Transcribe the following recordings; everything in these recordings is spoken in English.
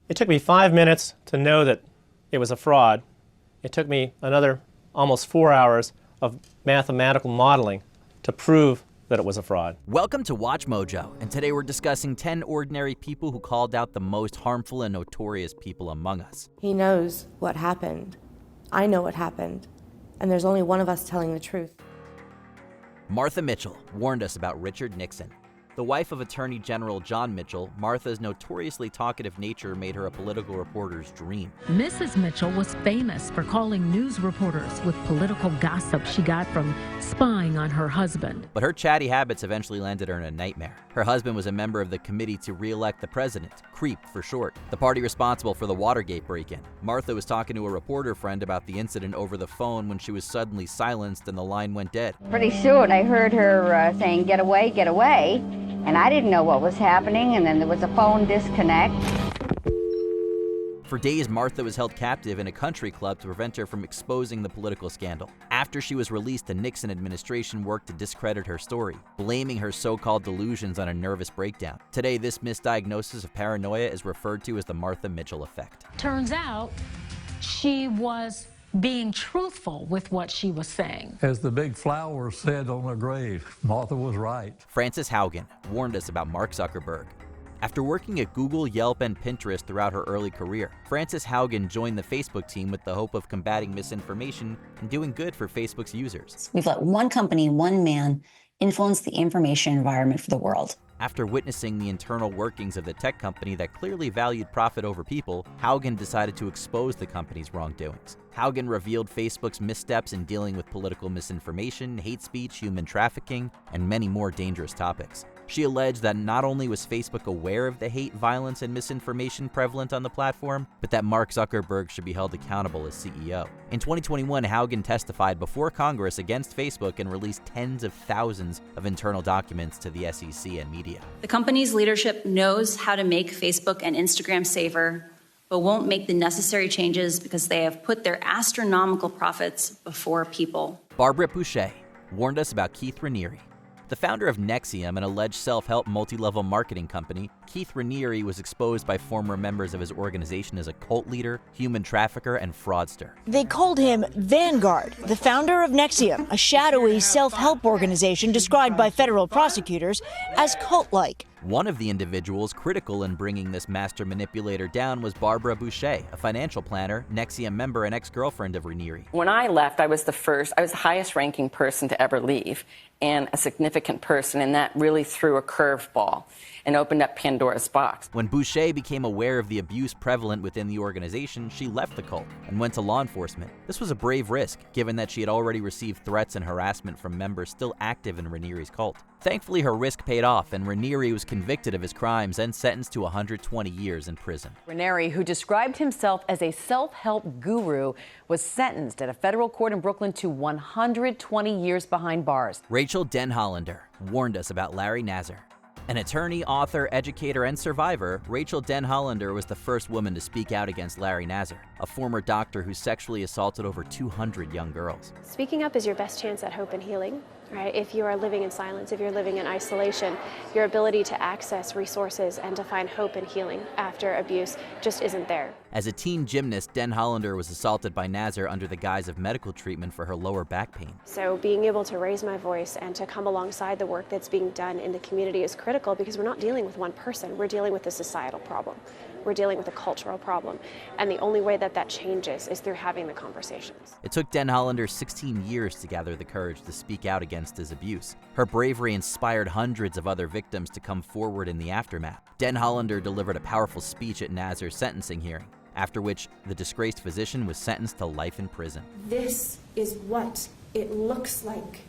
It took me 5 minutes to know that it was a fraud. It took me another almost 4 hours of mathematical modeling to prove that it was a fraud. Welcome to Watch Mojo, and today we're discussing 10 ordinary people who called out the most harmful and notorious people among us. He knows what happened. I know what happened. And there's only one of us telling the truth. Martha Mitchell warned us about Richard Nixon. The wife of Attorney General John Mitchell, Martha's notoriously talkative nature made her a political reporter's dream. Mrs. Mitchell was famous for calling news reporters with political gossip she got from spying on her husband. But her chatty habits eventually landed her in a nightmare. Her husband was a member of the committee to re-elect the president, CREEP for short, the party responsible for the Watergate break-in. Martha was talking to a reporter friend about the incident over the phone when she was suddenly silenced and the line went dead. Pretty soon I heard her saying, "Get away, get away." And I didn't know what was happening, and then there was a phone disconnect. For days, Martha was held captive in a country club to prevent her from exposing the political scandal. After she was released, the Nixon administration worked to discredit her story, blaming her so-called delusions on a nervous breakdown. Today, this misdiagnosis of paranoia is referred to as the Martha Mitchell effect. Turns out she was being truthful with what she was saying. As the big flower said on the grave, Martha was right. Frances Haugen warned us about Mark Zuckerberg. After working at Google, Yelp, and Pinterest throughout her early career, Frances Haugen joined the Facebook team with the hope of combating misinformation and doing good for Facebook's users. We've let one company, one man, influence the information environment for the world. After witnessing the internal workings of the tech company that clearly valued profit over people, Haugen decided to expose the company's wrongdoings. Haugen revealed Facebook's missteps in dealing with political misinformation, hate speech, human trafficking, and many more dangerous topics. She alleged that not only was Facebook aware of the hate, violence, and misinformation prevalent on the platform, but that Mark Zuckerberg should be held accountable as CEO. In 2021, Haugen testified before Congress against Facebook and released tens of thousands of internal documents to the SEC and media. The company's leadership knows how to make Facebook and Instagram safer, but won't make the necessary changes because they have put their astronomical profits before people. Barbara Boucher warned us about Keith Raniere. The founder of Nexium, an alleged self-help multi-level marketing company, Keith Raniere was exposed by former members of his organization as a cult leader, human trafficker, and fraudster. They called him Vanguard, the founder of Nexium, a shadowy self-help organization described by federal prosecutors as cult-like. One of the individuals critical in bringing this master manipulator down was Barbara Boucher, a financial planner, Nexium member, and ex-girlfriend of Raniere. When I left, I was the highest ranking person to ever leave, and a significant person, and that really threw a curveball and opened up Pandora's box. When Boucher became aware of the abuse prevalent within the organization, she left the cult and went to law enforcement. This was a brave risk, given that she had already received threats and harassment from members still active in Raniere's cult. Thankfully, her risk paid off, and Raniere was convicted of his crimes and sentenced to 120 years in prison. Raniere, who described himself as a self-help guru, was sentenced at a federal court in Brooklyn to 120 years behind bars. Rachel Denhollander warned us about Larry Nassar. An attorney, author, educator, and survivor, Rachel Denhollander was the first woman to speak out against Larry Nassar, a former doctor who sexually assaulted over 200 young girls. Speaking up is your best chance at hope and healing. Right? If you are living in silence, if you're living in isolation, your ability to access resources and to find hope and healing after abuse just isn't there. As a teen gymnast, Denhollander was assaulted by Nassar under the guise of medical treatment for her lower back pain. So being able to raise my voice and to come alongside the work that's being done in the community is critical, because we're not dealing with one person, we're dealing with a societal problem. We're dealing with a cultural problem, and the only way that that changes is through having the conversations. It took Denhollander 16 years to gather the courage to speak out against his abuse. Her bravery inspired hundreds of other victims to come forward in the aftermath. Denhollander delivered a powerful speech at Nassar's sentencing hearing, after which the disgraced physician was sentenced to life in prison. This is what it looks like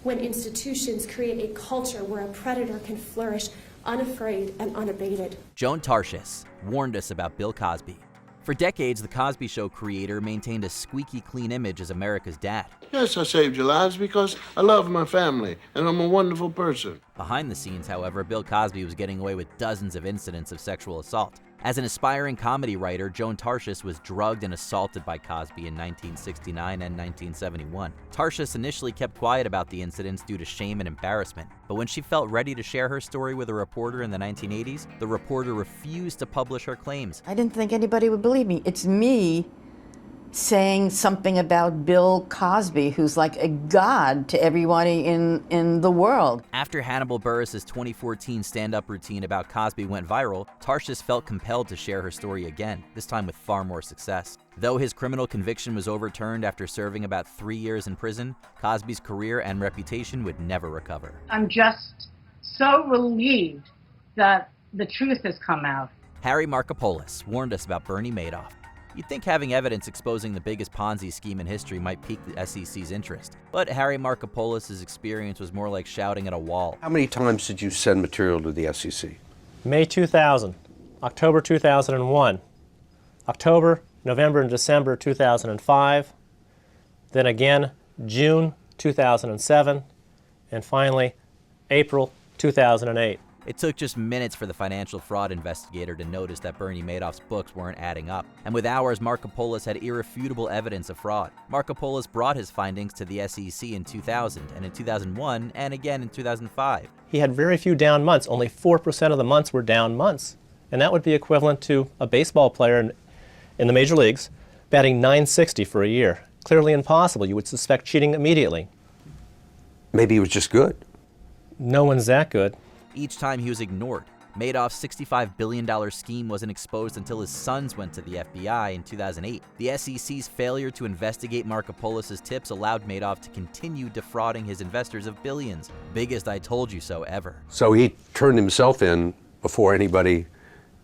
when institutions create a culture where a predator can flourish unafraid and unabated. Joan Tarshis warned us about Bill Cosby. For decades, The Cosby Show creator maintained a squeaky clean image as America's dad. Yes, I saved your lives because I love my family and I'm a wonderful person. Behind the scenes, however, Bill Cosby was getting away with dozens of incidents of sexual assault. As an aspiring comedy writer, Joan Tarshis was drugged and assaulted by Cosby in 1969 and 1971. Tarshis initially kept quiet about the incidents due to shame and embarrassment, but when she felt ready to share her story with a reporter in the 1980s, the reporter refused to publish her claims. I didn't think anybody would believe me. It's me saying something about Bill Cosby, who's like a god to everybody in the world. After Hannibal Buress's 2014 stand-up routine about Cosby went viral, Tarshis felt compelled to share her story again, this time with far more success. Though his criminal conviction was overturned after serving about 3 years in prison, Cosby's career and reputation would never recover. I'm just so relieved that the truth has come out. Harry Markopolos warned us about Bernie Madoff. You'd think having evidence exposing the biggest Ponzi scheme in history might pique the SEC's interest, but Harry Markopolos' experience was more like shouting at a wall. How many times did you send material to the SEC? May 2000, October 2001, October, November, and December 2005, then again June 2007, and finally April 2008. It took just minutes for the financial fraud investigator to notice that Bernie Madoff's books weren't adding up, and with hours, Markopolos had irrefutable evidence of fraud. Markopolos brought his findings to the SEC in 2000, and in 2001, and again in 2005. He had very few down months. Only 4% of the months were down months, and that would be equivalent to a baseball player in the major leagues batting .960 for a year. Clearly impossible. You would suspect cheating immediately. Maybe he was just good. No one's that good. Each time he was ignored. Madoff's $65 billion scheme wasn't exposed until his sons went to the FBI in 2008. The SEC's failure to investigate Markopolos' tips allowed Madoff to continue defrauding his investors of billions. Biggest I told you so ever. So he turned himself in before anybody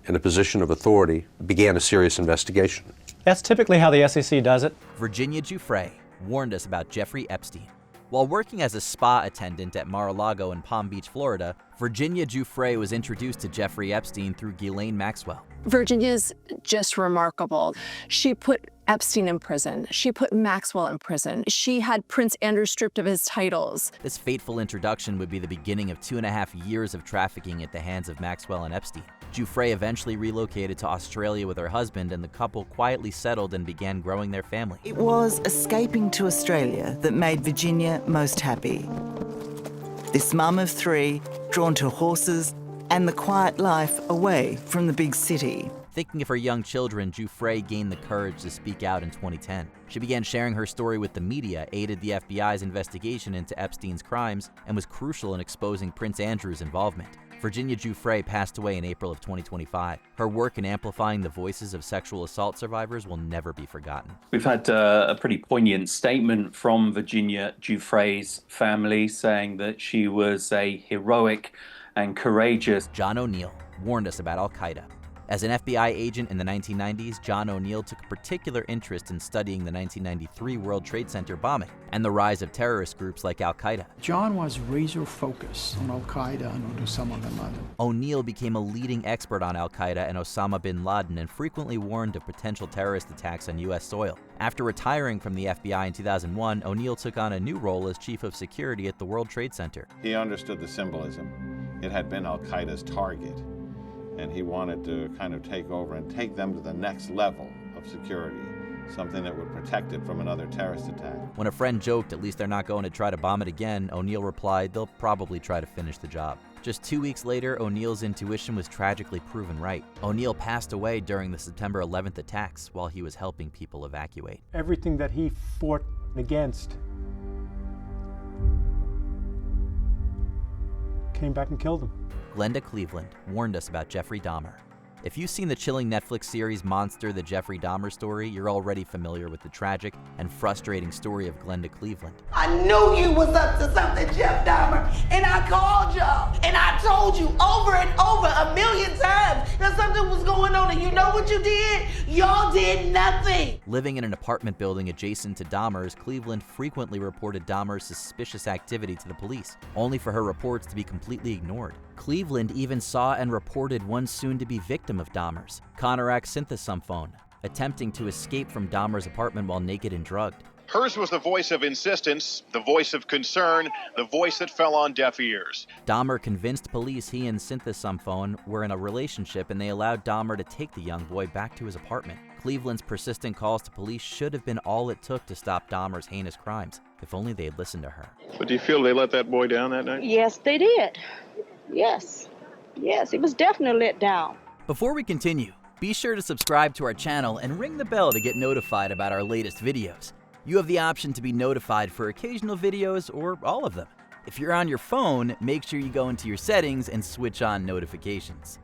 in a position of authority began a serious investigation. That's typically how the SEC does it. Virginia Giuffre warned us about Jeffrey Epstein. While working as a spa attendant at Mar-a-Lago in Palm Beach, Florida, Virginia Giuffre was introduced to Jeffrey Epstein through Ghislaine Maxwell. Virginia's just remarkable. She put Epstein in prison. She put Maxwell in prison. She had Prince Andrew stripped of his titles. This fateful introduction would be the beginning of 2.5 years of trafficking at the hands of Maxwell and Epstein. Giuffre eventually relocated to Australia with her husband, and the couple quietly settled and began growing their family. It was escaping to Australia that made Virginia most happy. This mum of 3, drawn to horses and the quiet life away from the big city. Thinking of her young children, Giuffre gained the courage to speak out in 2010. She began sharing her story with the media, aided the FBI's investigation into Epstein's crimes, and was crucial in exposing Prince Andrew's involvement. Virginia Giuffre passed away in April of 2025. Her work in amplifying the voices of sexual assault survivors will never be forgotten. We've had a pretty poignant statement from Virginia Giuffre's family saying that she was a heroic and courageous. John O'Neill warned us about al-Qaeda. As an FBI agent in the 1990s, John O'Neill took a particular interest in studying the 1993 World Trade Center bombing and the rise of terrorist groups like al-Qaeda. John was razor focused on al-Qaeda and Osama bin Laden. O'Neill became a leading expert on al-Qaeda and Osama bin Laden and frequently warned of potential terrorist attacks on U.S. soil. After retiring from the FBI in 2001, O'Neill took on a new role as chief of security at the World Trade Center. He understood the symbolism. It had been al-Qaeda's target, and he wanted to kind of take over and take them to the next level of security, something that would protect it from another terrorist attack. When a friend joked, at least they're not going to try to bomb it again, O'Neill replied, they'll probably try to finish the job. Just 2 weeks later, O'Neill's intuition was tragically proven right. O'Neill passed away during the September 11th attacks while he was helping people evacuate. Everything that he fought against came back and killed him. Glenda Cleveland warned us about Jeffrey Dahmer. If you've seen the chilling Netflix series Monster, the Jeffrey Dahmer story, you're already familiar with the tragic and frustrating story of Glenda Cleveland. I knew you was up to something, Jeff Dahmer, and I called y'all, and I told you over and over 1,000,000 times that something was going on, and you know what you did? Y'all did nothing. Living in an apartment building adjacent to Dahmer's, Cleveland frequently reported Dahmer's suspicious activity to the police, only for her reports to be completely ignored. Cleveland even saw and reported one soon-to-be victim of Dahmer's, Konorak Synthesumphone, attempting to escape from Dahmer's apartment while naked and drugged. Hers was the voice of insistence, the voice of concern, the voice that fell on deaf ears. Dahmer convinced police he and Cynthia Sumphone were in a relationship, and they allowed Dahmer to take the young boy back to his apartment. Cleveland's persistent calls to police should have been all it took to stop Dahmer's heinous crimes, if only they had listened to her. But do you feel they let that boy down that night? Yes, they did. Yes, he was definitely let down. Before we continue, be sure to subscribe to our channel and ring the bell to get notified about our latest videos. You have the option to be notified for occasional videos or all of them. If you're on your phone, make sure you go into your settings and switch on notifications.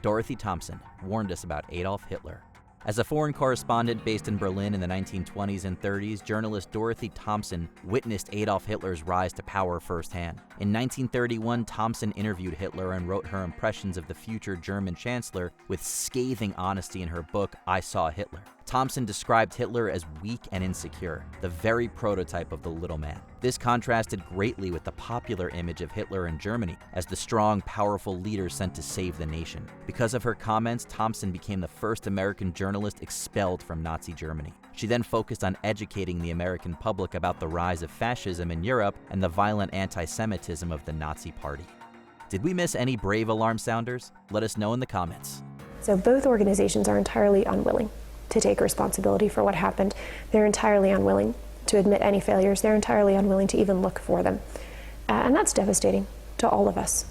Dorothy Thompson warned us about Adolf Hitler. As a foreign correspondent based in Berlin in the 1920s and 30s, journalist Dorothy Thompson witnessed Adolf Hitler's rise to power firsthand. In 1931, Thompson interviewed Hitler and wrote her impressions of the future German chancellor with scathing honesty in her book, I Saw Hitler. Thompson described Hitler as weak and insecure, the very prototype of the little man. This contrasted greatly with the popular image of Hitler in Germany as the strong, powerful leader sent to save the nation. Because of her comments, Thompson became the first American journalist expelled from Nazi Germany. She then focused on educating the American public about the rise of fascism in Europe and the violent anti-Semitism of the Nazi Party. Did we miss any brave alarm sounders? Let us know in the comments. So both organizations are entirely unwilling to take responsibility for what happened. They're entirely unwilling to admit any failures. They're entirely unwilling to even look for them. And that's devastating to all of us.